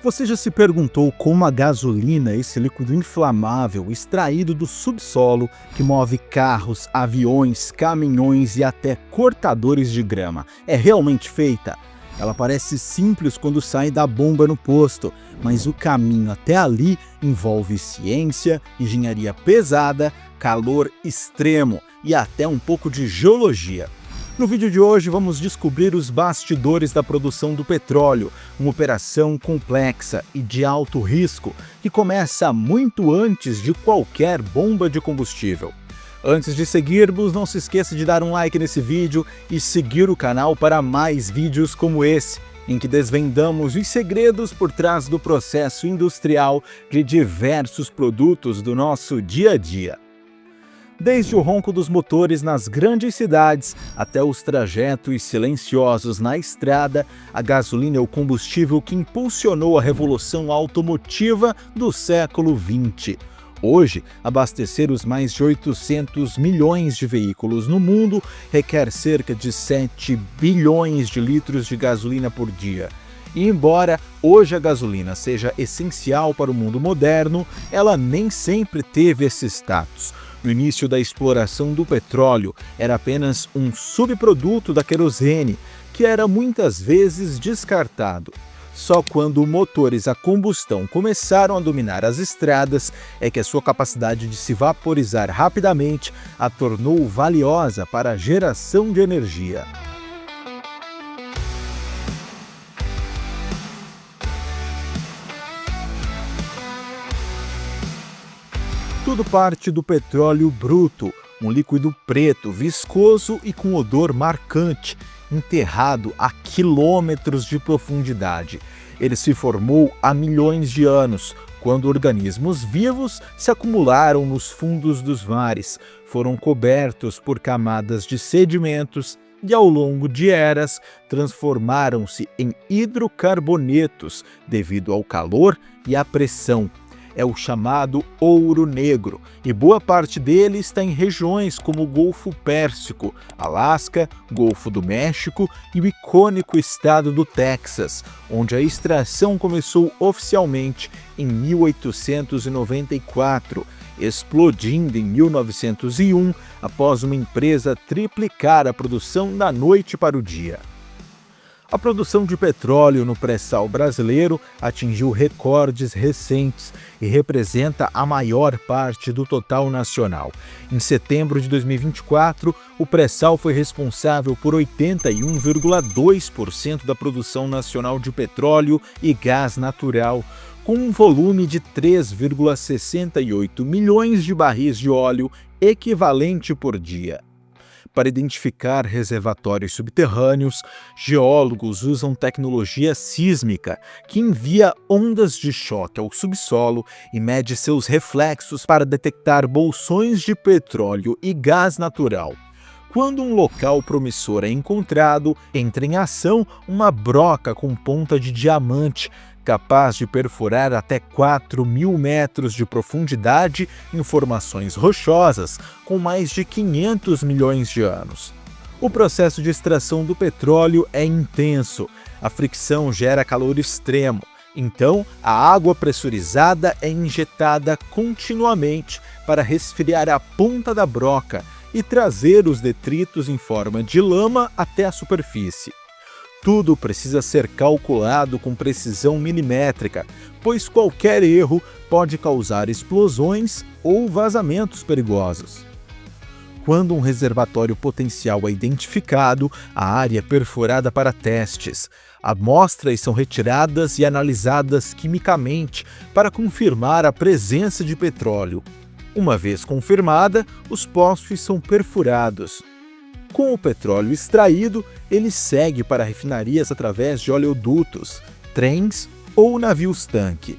Você já se perguntou como a gasolina, esse líquido inflamável extraído do subsolo que move carros, aviões, caminhões e até cortadores de grama, é realmente feita? Ela parece simples quando sai da bomba no posto, mas o caminho até ali envolve ciência, engenharia pesada, calor extremo e até um pouco de geologia. No vídeo de hoje vamos descobrir os bastidores da produção do petróleo, uma operação complexa e de alto risco que começa muito antes de qualquer bomba de combustível. Antes de seguirmos, não se esqueça de dar um like nesse vídeo e seguir o canal para mais vídeos como esse, em que desvendamos os segredos por trás do processo industrial de diversos produtos do nosso dia a dia. Desde o ronco dos motores nas grandes cidades até os trajetos silenciosos na estrada, a gasolina é o combustível que impulsionou a revolução automotiva do século XX. Hoje, abastecer os mais de 800 milhões de veículos no mundo requer cerca de 7 bilhões de litros de gasolina por dia. E embora hoje a gasolina seja essencial para o mundo moderno, ela nem sempre teve esse status. No início da exploração do petróleo, era apenas um subproduto da querosene, que era muitas vezes descartado. Só quando motores a combustão começaram a dominar as estradas é que a sua capacidade de se vaporizar rapidamente a tornou valiosa para a geração de energia. Tudo parte do petróleo bruto, um líquido preto, viscoso e com odor marcante, enterrado a quilômetros de profundidade. Ele se formou há milhões de anos, quando organismos vivos se acumularam nos fundos dos mares, foram cobertos por camadas de sedimentos e, ao longo de eras, transformaram-se em hidrocarbonetos devido ao calor e à pressão. É o chamado ouro negro, e boa parte dele está em regiões como o Golfo Pérsico, Alasca, Golfo do México e o icônico estado do Texas, onde a extração começou oficialmente em 1894, explodindo em 1901 após uma empresa triplicar a produção da noite para o dia. A produção de petróleo no pré-sal brasileiro atingiu recordes recentes e representa a maior parte do total nacional. Em setembro de 2024, o pré-sal foi responsável por 81,2% da produção nacional de petróleo e gás natural, com um volume de 3,68 milhões de barris de óleo equivalente por dia. Para identificar reservatórios subterrâneos, geólogos usam tecnologia sísmica, que envia ondas de choque ao subsolo e mede seus reflexos para detectar bolsões de petróleo e gás natural. Quando um local promissor é encontrado, entra em ação uma broca com ponta de diamante, capaz de perfurar até 4.000 metros de profundidade em formações rochosas com mais de 500 milhões de anos. O processo de extração do petróleo é intenso, a fricção gera calor extremo, então a água pressurizada é injetada continuamente para resfriar a ponta da broca e trazer os detritos em forma de lama até a superfície. Tudo precisa ser calculado com precisão milimétrica, pois qualquer erro pode causar explosões ou vazamentos perigosos. Quando um reservatório potencial é identificado, a área é perfurada para testes. Amostras são retiradas e analisadas quimicamente para confirmar a presença de petróleo. Uma vez confirmada, os poços são perfurados. Com o petróleo extraído, ele segue para refinarias através de oleodutos, trens ou navios-tanque.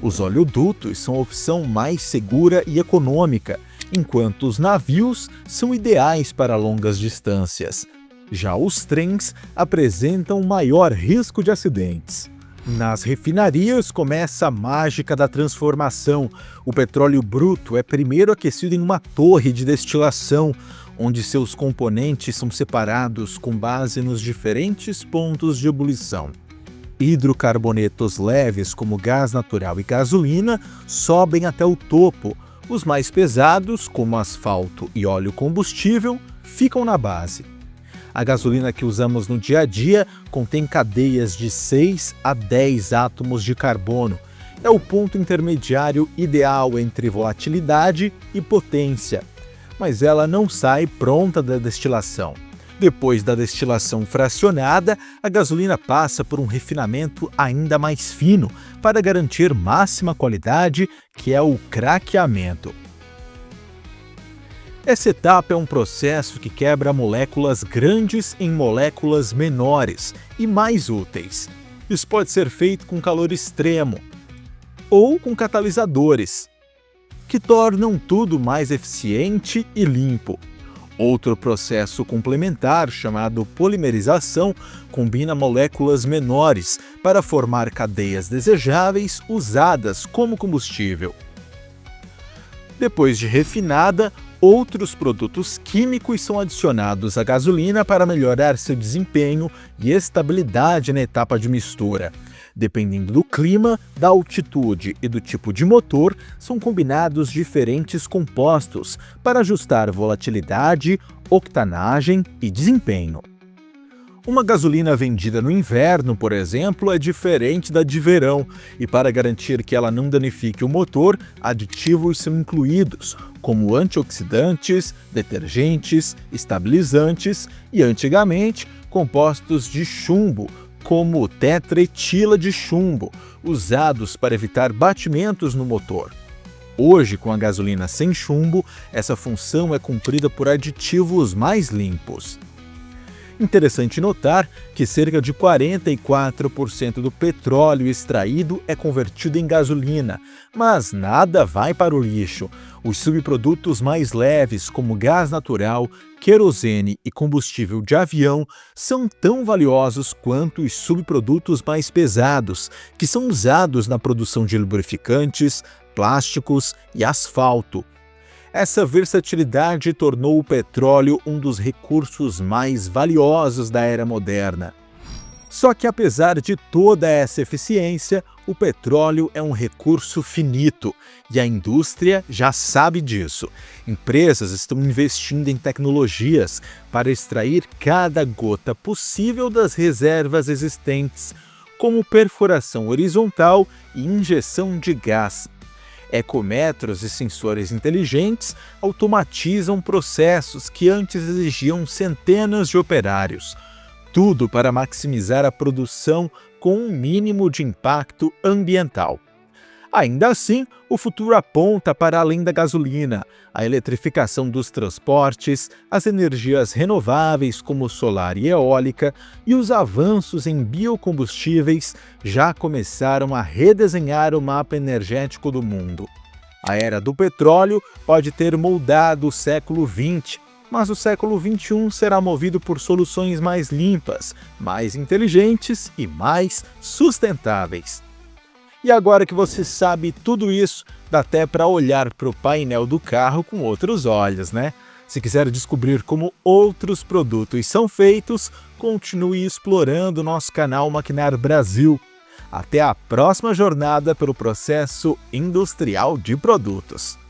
Os oleodutos são a opção mais segura e econômica, enquanto os navios são ideais para longas distâncias. Já os trens apresentam maior risco de acidentes. Nas refinarias começa a mágica da transformação. O petróleo bruto é primeiro aquecido em uma torre de destilação, onde seus componentes são separados com base nos diferentes pontos de ebulição. hidrocarbonetos leves, como gás natural e gasolina, sobem até o topo. Os mais pesados, como asfalto e óleo combustível, ficam na base. A gasolina que usamos no dia a dia contém cadeias de 6 a 10 átomos de carbono. É o ponto intermediário ideal entre volatilidade e potência. Mas ela não sai pronta da destilação. Depois da destilação fracionada, a gasolina passa por um refinamento ainda mais fino para garantir máxima qualidade, que é o craqueamento. Essa etapa é um processo que quebra moléculas grandes em moléculas menores e mais úteis. Isso pode ser feito com calor extremo ou com catalisadores, que tornam tudo mais eficiente e limpo. Outro processo complementar, chamado polimerização, combina moléculas menores para formar cadeias desejáveis usadas como combustível. Depois de refinada, outros produtos químicos são adicionados à gasolina para melhorar seu desempenho e estabilidade na etapa de mistura. Dependendo do clima, da altitude e do tipo de motor, são combinados diferentes compostos para ajustar volatilidade, octanagem e desempenho. Uma gasolina vendida no inverno, por exemplo, é diferente da de verão, e para garantir que ela não danifique o motor, aditivos são incluídos, como antioxidantes, detergentes, estabilizantes e, antigamente, compostos de chumbo, como tetraetila de chumbo, usados para evitar batimentos no motor. Hoje, com a gasolina sem chumbo, essa função é cumprida por aditivos mais limpos. Interessante notar que cerca de 44% do petróleo extraído é convertido em gasolina, mas nada vai para o lixo. Os subprodutos mais leves, como gás natural, querosene e combustível de avião, são tão valiosos quanto os subprodutos mais pesados, que são usados na produção de lubrificantes, plásticos e asfalto. Essa versatilidade tornou o petróleo um dos recursos mais valiosos da era moderna. Só que, apesar de toda essa eficiência, o petróleo é um recurso finito e a indústria já sabe disso. Empresas estão investindo em tecnologias para extrair cada gota possível das reservas existentes, como perfuração horizontal e injeção de gás. Ecometros e sensores inteligentes automatizam processos que antes exigiam centenas de operários. Tudo para maximizar a produção com um mínimo de impacto ambiental. Ainda assim, o futuro aponta para além da gasolina, a eletrificação dos transportes, as energias renováveis como solar e eólica e os avanços em biocombustíveis já começaram a redesenhar o mapa energético do mundo. A era do petróleo pode ter moldado o século XX, mas o século XXI será movido por soluções mais limpas, mais inteligentes e mais sustentáveis. E agora que você sabe tudo isso, dá até para olhar para o painel do carro com outros olhos, né? Se quiser descobrir como outros produtos são feitos, continue explorando nosso canal Maquinar Brasil. Até a próxima jornada pelo processo industrial de produtos.